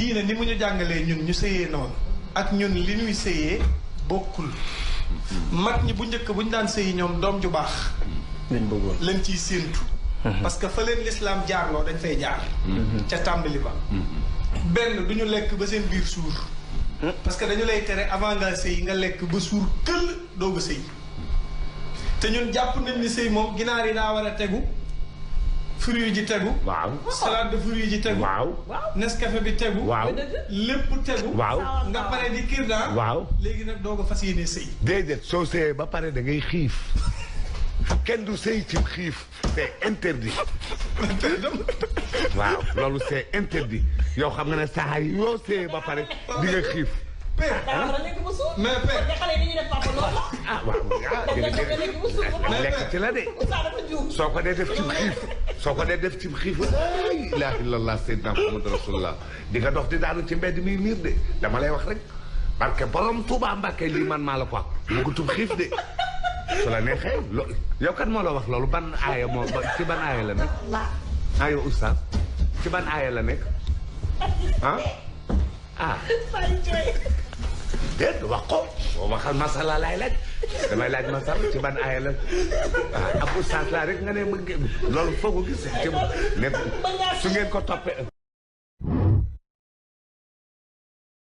diine ni mu ñu jàngalee ñun ñu sëyee noonu ak ñun li ñuy sëyee bokkul. mag ñi bu njëkk bu ñu daan sëyi ñoom doom ju baax. lañ bëggoon lañ ciy séentu. parce que fa leen lislaam jaarloo dañ fay jaar. ca tàmbali ba. benn du ñu lekk ba seen biir suur. parce que dañu lay tere avant nga sëy nga lekk ba suur këll doog a sëy. te ñun jàpp nañ ni sëy moom ginaar yi daa war a tegu. fruits ji tegu. waaw salade de fruits ji tegu. waaw Nescafé bi tegu. waaw lépp tegu. waaw nga pare di kir daan. waaw léegi nag doo ko fas yéene sëy. déedéet soo sëyee ba pare da ngay xiif kenn du sëy ci xiif c'est interdit. waaw loolu c'est interdit yow xam nga ne saa yoo sëyee ba pare di nga xiif. père mais père. ah waaw ah lekk ci la de. soo ko dee def ci xiif soo ko dee def ci xiif ay ilaha illallah sayyidina Muhammad rasulullah di nga dox di daanu ci mbedd mi miir de dama lay wax rek parce que borom Tuuba Mbàkke lii man maa la ko wax mu ko tub xiif de su la neexee yow kan moo la wax loolu ban aaya moo ci ban aaya la nekk ah yow oustaz ci ban aaya la nekk ah déet wax ko boo waxal masala laay laaj damay laaj masala ci ban aaya la ab oustaz laa rek nga ne ma loolu foog ko gis ci ne su ngeen ko toppee